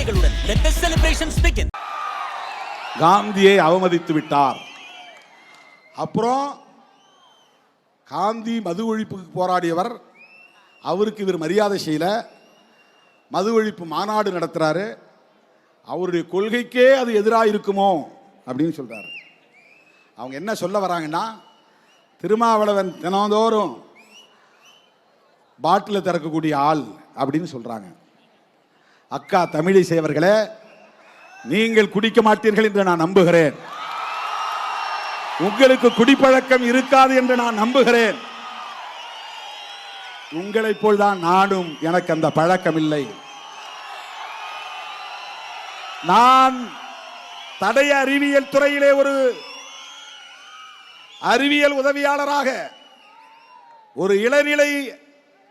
ஆடைகளுடன் let the celebrations begin. காந்தியை அவமதித்து விட்டார். அப்புறம் காந்தி மது ஒழிப்புக்கு போராடியவர், அவருக்கு இவர் மரியாதை செய்யல. மது ஒழிப்பு மாநாடு நடத்துறாரு, அவருடைய கொள்கைக்கே அது எதிராக இருக்குமோ அப்படின்னு சொல்றாரு. அவங்க என்ன சொல்ல வராங்கன்னா, திருமாவளவன் தினந்தோறும் பாட்டில் திறக்கக்கூடிய ஆள் அப்படின்னு சொல்றாங்க. அக்கா தமிழிசை அவர்களே, நீங்கள் குடிக்க மாட்டீர்கள் என்று நான் நம்புகிறேன். உங்களுக்கு குடிப்பழக்கம் இருக்காது என்று நான் நம்புகிறேன். உங்களைப் போல்தான் நானும், எனக்கு அந்த பழக்கம் இல்லை. நான் தடய அறிவியல் துறையிலே ஒரு அறிவியல் உதவியாளராக, ஒரு இளநிலை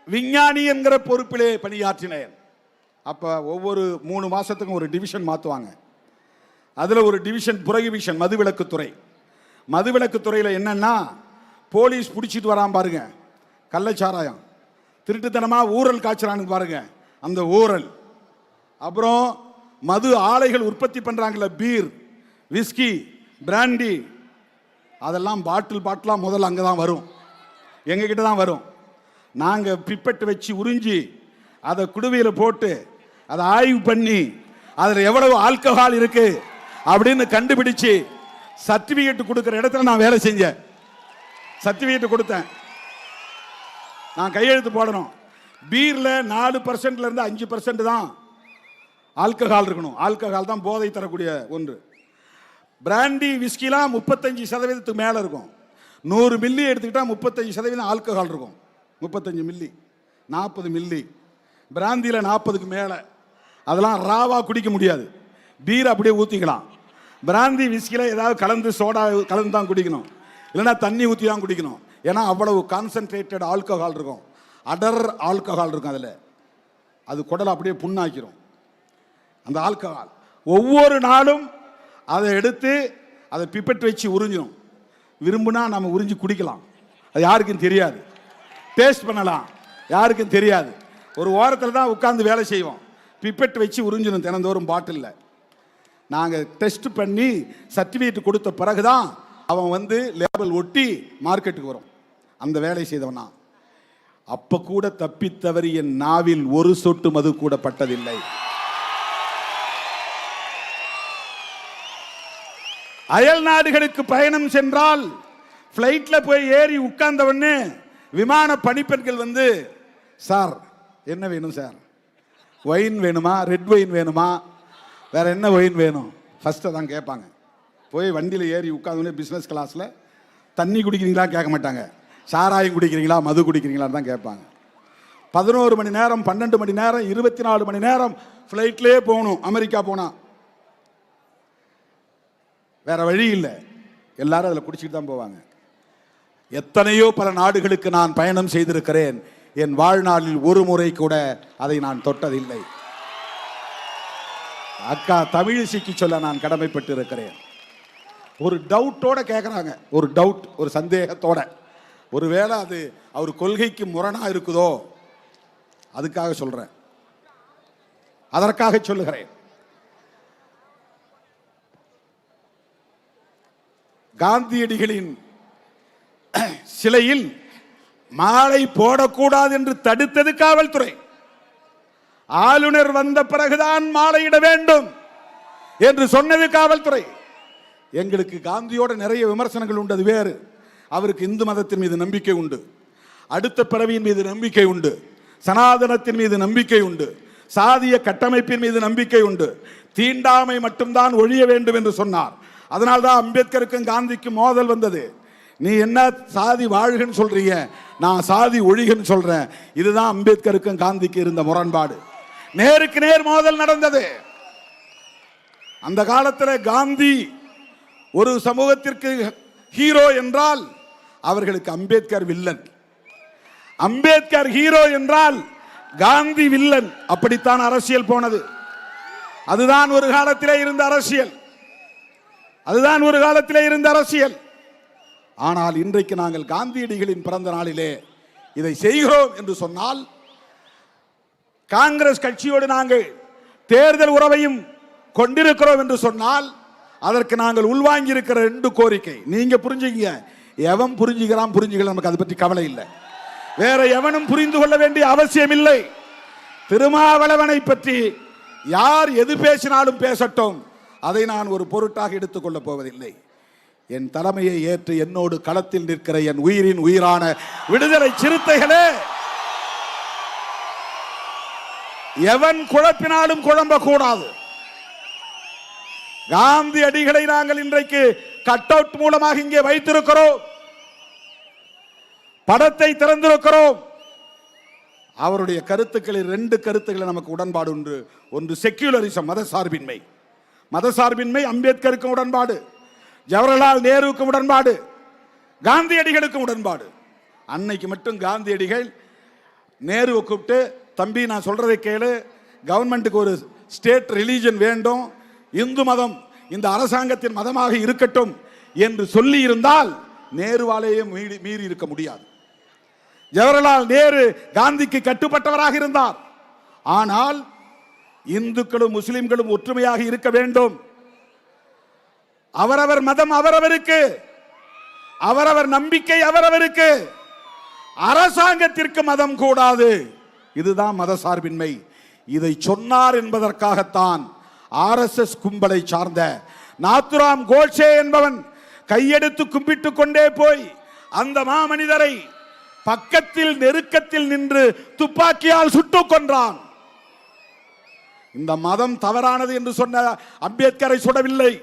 விஞ்ஞானி என்கிற பொறுப்பிலே பணியாற்றினேன். அப்ப ஒவ்வொரு 3 மாசத்துக்கும் ஒரு டிவிஷன் மாத்துவாங்க. அதுல ஒரு டிவிஷன் புரோகிபிஷன், மதுவிலக்குத்துறை. மதுவிலக்குத்துறையில் என்னன்னா, போலீஸ் பிடிச்சிட்டு வரான் பாருங்க கள்ளச்சாராயம், திருட்டுத்தனமா ஊரல் காய்ச்சறான்னு பாருங்க அந்த ஊரல். அப்புறம் மது ஆலைகள் உற்பத்தி பண்றாங்கல்ல, பீர், விஸ்கி, பிராண்டி, அதெல்லாம் பாட்டிலா முதல்ல அங்கே தான் வரும், எங்ககிட்ட தான் வரும். நாங்கள் பிப்பெட்டு வச்சு உறிஞ்சி அதை குடுவையில் போட்டு அதை ஆய்வு பண்ணி அதில் எவ்வளவு ஆல்கஹால் இருக்கு அப்படின்னு கண்டுபிடிச்சு சர்டிபிகேட் கொடுக்குற இடத்துல நான் வேலை செஞ்சேன். சர்டிபிகேட் கொடுத்தேன், நான் கையெழுத்து போடணும். பீர்ல 4% இருந்து 5% தான் ஆல்கஹால் இருக்கணும். ஆல்கஹால் தான் போதை தரக்கூடிய ஒன்று. பிராண்டி, விஸ்கிலாம் 35% மேல இருக்கும். 100 மில்லி எடுத்துக்கிட்டா 35% ஆல்கஹால் இருக்கும். 35 மில்லி, 40 மில்லி. பிராந்தியில 40க்கு மேல. அதெல்லாம் ராவா குடிக்க முடியாது. பீர் அப்படியே ஊத்திக்கலாம். பிராந்தி, விஸ்கில ஏதாவது கலந்து, சோடா கலந்து தான் குடிக்கணும், இல்லைன்னா தண்ணி ஊற்றி தான் குடிக்கணும். ஏன்னா அவ்வளவு கான்சென்ட்ரேட்டட் ஆல்கஹால் இருக்கும், அடர் ஆல்கஹால் இருக்கும். அதில் அது குடலை அப்படியே புண்ணாக்கிரும் அந்த ஆல்கஹால். ஒவ்வொரு நாளும் அதை எடுத்து அதை பிப்பெட் வச்சு உறிஞ்சணும். விரும்புனா நம்ம உறிஞ்சி குடிக்கலாம், அது யாருக்கும் தெரியாது. டேஸ்ட் பண்ணலாம், யாருக்கும் தெரியாது. ஒரு ஓரத்தில் தான் உட்கார்ந்து வேலை செய்வோம். பிப்பெட் வச்சு உறிஞ்சணும் தினந்தோறும் பாட்டிலில். நாங்கள் டெஸ்ட் பண்ணி சர்டிஃபிகேட் கொடுத்த பிறகுதான் அவன் வந்து லேபிள் ஒட்டி மார்க்கெட்டுக்கு வரும். அந்த வேலை செய்தவனா. அப்ப கூட தப்பித்தவறி என் நாவில் ஒரு சொட்டு மது கூட பட்டதில்லை. அயல் நாடுகளுக்கு பயணம் சென்றால் பிளைட்ல போய் ஏறி உட்கார்ந்தவொடனே விமான பணிப்பெண்கள் வந்து, சார் என்ன வேணும் சார்? ஒயின் வேணுமா, ரெட் ஒயின் வேணுமா, வேற என்ன ஒயின் வேணும்? ஃபர்ஸ்ட் தான் கேட்பாங்க. போய் வண்டியில் ஏறி உட்காந்து பிஸ்னஸ் கிளாஸில் தண்ணி குடிக்கிறீங்களா கேட்க மாட்டாங்க, சாராயம் குடிக்கிறீங்களா, மது குடிக்கிறீங்களான்னு தான் கேட்பாங்க. 11 மணி நேரம், 12 மணி நேரம், 24 மணி நேரம் ஃப்ளைட்லேயே போகணும். அமெரிக்கா போனா வேற வழி இல்லை, எல்லாரும் அதில் குடிச்சிட்டு தான் போவாங்க. எத்தனையோ பல நாடுகளுக்கு நான் பயணம் செய்திருக்கிறேன். என் வாழ்நாளில் ஒரு முறை கூட அதை நான் தொட்டதில்லை. அக்கா தமிழிசைக்கு சொல்ல நான் கடமைப்பட்டு இருக்கிறேன். ஒரு டவுட்டோட கேட்குறாங்க, ஒரு டவுட், ஒரு சந்தேகத்தோட. ஒருவேளை அது அவர் கொள்கைக்கு முரணா இருக்குதோ, அதுக்காக சொல்றேன், அதற்காக சொல்லுகிறேன். காந்தியடிகளின் சிலையில் மாலை போடக்கூடாது என்று தடுத்தது காவல்துறை. ஆளுநர் வந்த பிறகுதான் மாலையிட வேண்டும் என்று சொன்னது காவல்துறை. எங்களுக்கு காந்தியோட நிறைய விமர்சனங்கள் உண்டு, அது வேறு. அவருக்கு இந்து மதத்தின் மீது நம்பிக்கை உண்டு, அடுத்த பிறவியின் மீது நம்பிக்கை உண்டு, சனாதனத்தின் மீது நம்பிக்கை உண்டு, சாதிய கட்டமைப்பின் மீது நம்பிக்கை உண்டு. தீண்டாமை மட்டும்தான் ஒழிய வேண்டும் என்று சொன்னார். அதனால்தான் அம்பேத்கருக்கும் காந்திக்கும் மோதல் வந்தது. நீ என்ன சாதி வாழ்கன்னு சொல்றீங்க, நான் சாதி ஒழிகன்னு சொல்றேன். இதுதான் அம்பேத்கருக்கும் காந்திக்கு இருந்த முரண்பாடு. நேருக்கு நேர் மோதல் நடந்தது. அந்த காலத்தில் காந்தி ஒரு சமூகத்திற்கு ஹீரோ என்றால் அவர்களுக்கு அம்பேத்கர் வில்லன், அம்பேத்கர் ஹீரோ என்றால் காந்தி வில்லன். அப்படித்தான் அரசியல் போனது. அதுதான் ஒரு காலத்திலே இருந்த அரசியல், அதுதான் ஒரு காலத்திலே இருந்த அரசியல். ஆனால் இன்றைக்கு நாங்கள் காந்தியடிகளின் பிறந்த நாளிலே இதை செய்கிறோம் என்று சொன்னால், காங்கிரஸ் கட்சியோடு நாங்கள் தேர்தல் உறவையும் கொண்டிருக்கிறோம் என்று சொன்னால் அதற்கு நாங்கள் உள்வாங்கி இருக்கிற 2 கோரிக்கை நீங்க புரிஞ்சுக்கீங்க. எவன் புரிஞ்சுக்கலாம் நமக்கு அதை பற்றி கவலை இல்லை. வேற எவனும் புரிந்து கொள்ள வேண்டிய அவசியம் இல்லை. திருமாவளவனை பற்றி யார் எது பேசினாலும் பேசட்டும், அதை நான் ஒரு பொருட்டாக எடுத்துக்கொள்ளப் போவதில்லை. என் தலைமையை ஏற்று என்னோடு களத்தில் நிற்கிற என் உயிரின் உயிரான விடுதலை சிறுத்தைகளே, எவன் குழப்பினாலும் குழம்பக்கூடாது. காந்தி அடிகளை நாங்கள் இன்றைக்கு கட் அவுட் மூலமாக இங்கே வைத்திருக்கிறோம், படத்தை திறந்திருக்கிறோம். அவருடைய கருத்துக்களில் 2 கருத்துக்களை நமக்கு உடன்பாடு உண்டு. ஒன்று செக்யூலரிசம், மதசார்பின்மை அம்பேத்கருக்கும் உடன்பாடு, ஜவஹர்லால் நேருவுக்கும் உடன்பாடு, காந்தியடிகளுக்கும் உடன்பாடு. அன்னைக்கு மட்டும் காந்தியடிகள் நேருவை கூப்பிட்டு, தம்பி நான் சொல்றதை கேளு, கவர்மெண்ட்டுக்கு ஒரு ஸ்டேட் ரிலீஜன் வேண்டும், இந்து மதம் இந்த அரசாங்கத்தின் மதமாக இருக்கட்டும் என்று சொல்லி இருந்தால் நேருவாலேயே மீறி இருக்க முடியாது. ஜவஹர்லால் நேரு காந்திக்கு கட்டுப்பட்டவராக இருந்தார். ஆனால் இந்துக்களும் முஸ்லிம்களும் ஒற்றுமையாக இருக்க வேண்டும். அவரவர் மதம் அவரவருக்கு, அவரவர் நம்பிக்கை அவரவருக்கு, அரசாங்கத்திற்கு மதம் கூடாது. இதுதான் மதசார்பின்மை. இதை சொன்னார் என்பதற்காகத்தான் RSS கும்பலை சார்ந்த நாத்துராம் கோட்சே என்பவன் கையெடுத்து கும்பிட்டுக் கொண்டே போய் அந்த மாமனிதரை பக்கத்தில் நெருக்கத்தில் நின்று துப்பாக்கியால் சுட்டுக் கொன்றான். இந்த மதம் தவறானது என்று சொன்ன அம்பேத்கரை சுடவில்லை.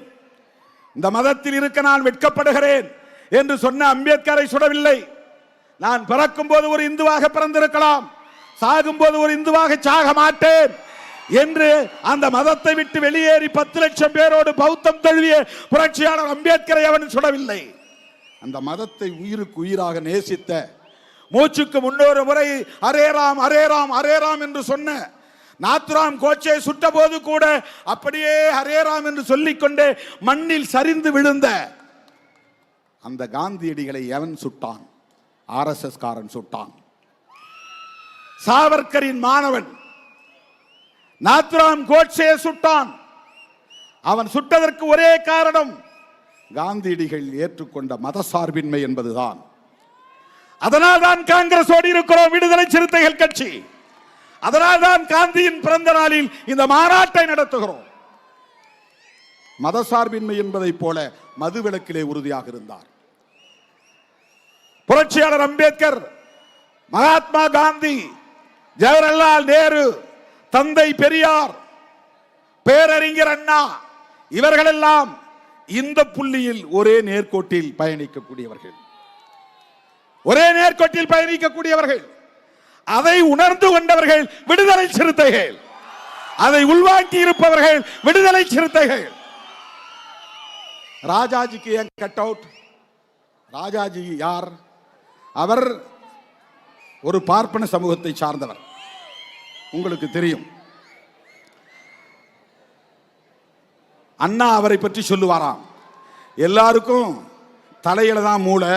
இந்த மதத்தில் இருக்க நான் வெட்கப்படுகிறேன் என்று சொன்ன அம்பேத்கரை சுடவில்லை. நான் பிறக்கும் போது ஒரு இந்துவாக பிறந்திருக்கலாம், சாகும் போது ஒரு இந்துவாக சாக மாட்டேன் என்று அந்த மதத்தை விட்டு வெளியேறி 10 லட்சம் பேரோடு பௌத்தம் தழுவிய புரட்சியாளர் அம்பேத்கரை அவன் சுடவில்லை. அந்த மதத்தை உயிருக்கு உயிராக நேசித்த, மூச்சுக்கு 300 முறை ஹரே ராம் ஹரே ராம் ஹரே ராம் என்று சொன்ன நாத்துராம் கோட்சே சுட்ட போது கூட அப்படியே ஹரே ராம் என்று சொல்லிக்கொண்டே மண்ணில் சரிந்து விழுந்த அந்த காந்தியடிகளை எவன் சுட்டான்? RSS காரன் சுட்டான். சாவர்கரின் மாணவன் நாத்துராம் கோட்சே சுட்டான். அவன் சுட்டதற்கு ஒரே காரணம் காந்தியடிகள் ஏற்றுக்கொண்ட மதசார்பின்மை என்பதுதான். அதனால் தான் காங்கிரஸோடு இருக்கிறோம், விடுதலை சிறுத்தைகள் கட்சி. அதனால் தான் காந்தியின் பிறந்த நாளில் இந்த மாநாட்டை நடத்துகிறோம். மதசார்பின்மை என்பதை போல மதுவிலக்கிலே உறுதியாக இருந்தார் புரட்சியாளர் அம்பேத்கர், மகாத்மா காந்தி, ஜவஹர்லால் நேரு, தந்தை பெரியார், பேரறிஞர் அண்ணா, இவர்களெல்லாம் இந்த புள்ளியில் ஒரே நேர்கோட்டில் பயணிக்கக்கூடியவர்கள், ஒரே நேர்கோட்டில் பயணிக்கக்கூடியவர்கள். அதை உணர்ந்து கொண்டவர்கள் விடுதலை சிறுத்தைகள், அதை உள்வாங்கி இருப்பவர்கள் விடுதலை சிறுத்தைகள். ராஜாஜிக்கு ஏன் கட் அவுட்? ராஜாஜி யார்? அவர் ஒரு பார்ப்பன சமூகத்தை சார்ந்தவர், உங்களுக்கு தெரியும். அண்ணா அவரை பற்றி சொல்லுவாராம், எல்லாருக்கும் தலையில தான் மூளை,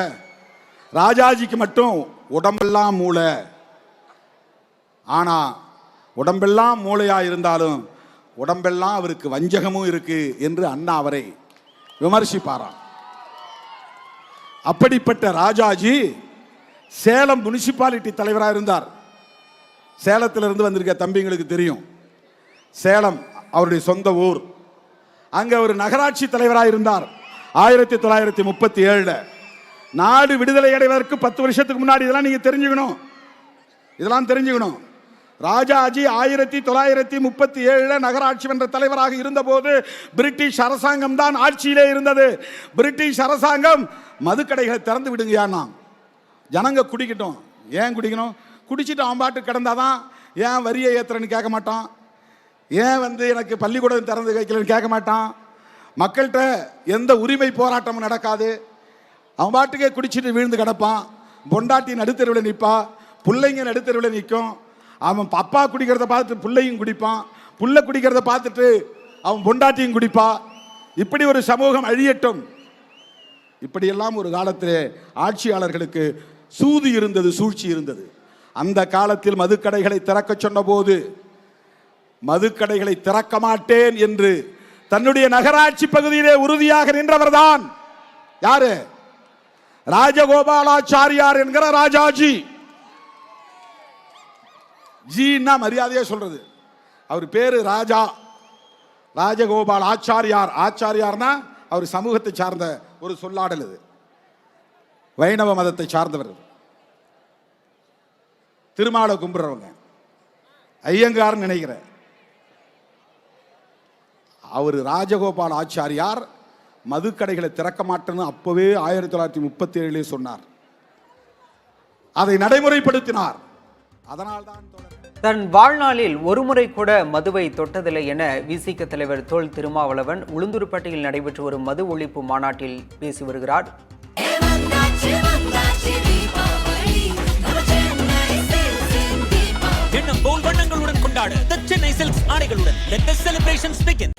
ராஜாஜிக்கு மட்டும் உடம்பெல்லாம் மூளை. ஆனா உடம்பெல்லாம் மூளையா இருந்தாலும் உடம்பெல்லாம் அவருக்கு வஞ்சகமும் இருக்கு என்று அண்ணா அவரை விமர்சிப்பாராம். அப்படிப்பட்ட ராஜாஜி சேலம் முனிசிபாலிட்டி தலைவராக இருந்தார். சேலத்திலிருந்து வந்திருக்க தம்பிங்களுக்கு தெரியும், சேலம் அவருடைய சொந்த ஊர். அங்க ஒரு நகராட்சி தலைவராக இருந்தார் 1937. நாடு விடுதலை அடைவதற்கு 10 வருஷத்துக்கு முன்னாடி. இதெல்லாம் நீங்க தெரிஞ்சுக்கணும், இதெல்லாம் தெரிஞ்சுக்கணும். ராஜாஜி 1937 நகராட்சி மன்ற தலைவராக இருந்தபோது பிரிட்டிஷ் அரசாங்கம் தான் ஆட்சியிலே இருந்தது. பிரிட்டிஷ் அரசாங்கம் மதுக்கடைகளை திறந்து விடுங்கயான்னா, ஜனங்க குடிக்கட்டும். ஏன் குடிக்கணும்? குடிச்சிட்டு அவன் பாட்டு கிடந்தாதான். ஏன் வரியை ஏத்துறன்னு கேட்க மாட்டான், ஏன் எனக்கு பள்ளிக்கூடம் திறந்து வைக்கலன்னு கேட்க மாட்டான். மக்கள்கிட்ட எந்த உரிமை போராட்டமும் நடக்காது. அவன் பாட்டுக்கே குடிச்சிட்டு வீழ்ந்து கிடப்பான். பொண்டாட்டி நடுத்தருவில் நிற்பா, பிள்ளைங்க நடுத்தருவில் நிற்கும். அவன் அப்பா குடிக்கிறத பார்த்துட்டு பிள்ளையும் குடிப்பான், புள்ள குடிக்கிறத பார்த்துட்டு அவன் பொண்டாட்டியும் குடிப்பா. இப்படி ஒரு சமூகம் அழியட்டும். இப்படியெல்லாம் ஒரு காலத்திலே ஆட்சியாளர்களுக்கு சூது இருந்தது, சூழ்ச்சி இருந்தது. அந்த காலத்தில் மதுக்கடைகளை திறக்க சொன்ன போது மதுக்கடைகளை திறக்க மாட்டேன் என்று தன்னுடைய நகராட்சி பகுதியிலே உறுதியாக நின்றவர்தான் யாரு? ராஜகோபாலாச்சாரியார் என்கிற ராஜாஜி. ஜின்னா மரியாதையா சொல்றது. அவர் பேரு ராஜா, ராஜகோபால் ஆச்சாரியார். ஆச்சாரியார்னா அவர் சமூகத்தை சார்ந்த ஒரு சொல்லாடல். இது வைணவ மதத்தை சார்ந்தவர். திருமாலை கும்பிடுறவங்க, ஐயங்கார் நினைக்கிற அவர் ராஜகோபால் ஆச்சாரியார் மதுக்கடைகளை திறக்க மாட்டேன்னு அப்பவே 1937 சொன்னார். அதை நடைமுறைப்படுத்தினார். அதனால்தான் தன் வாழ்நாளில் ஒருமுறை கூட மதுவை தொட்டதில்லை என விசிக தலைவர் தொல் திருமாவளவன் உளுந்தூர்பேட்டையில் நடைபெற்று வரும் மது ஒழிப்பு மாநாட்டில் பேசி வருகிறார். எண்ணம் போல் வண்ணங்களுடன் கொண்டாட The Chennai Silks ஆடைகளுடன் Let the celebrations begin.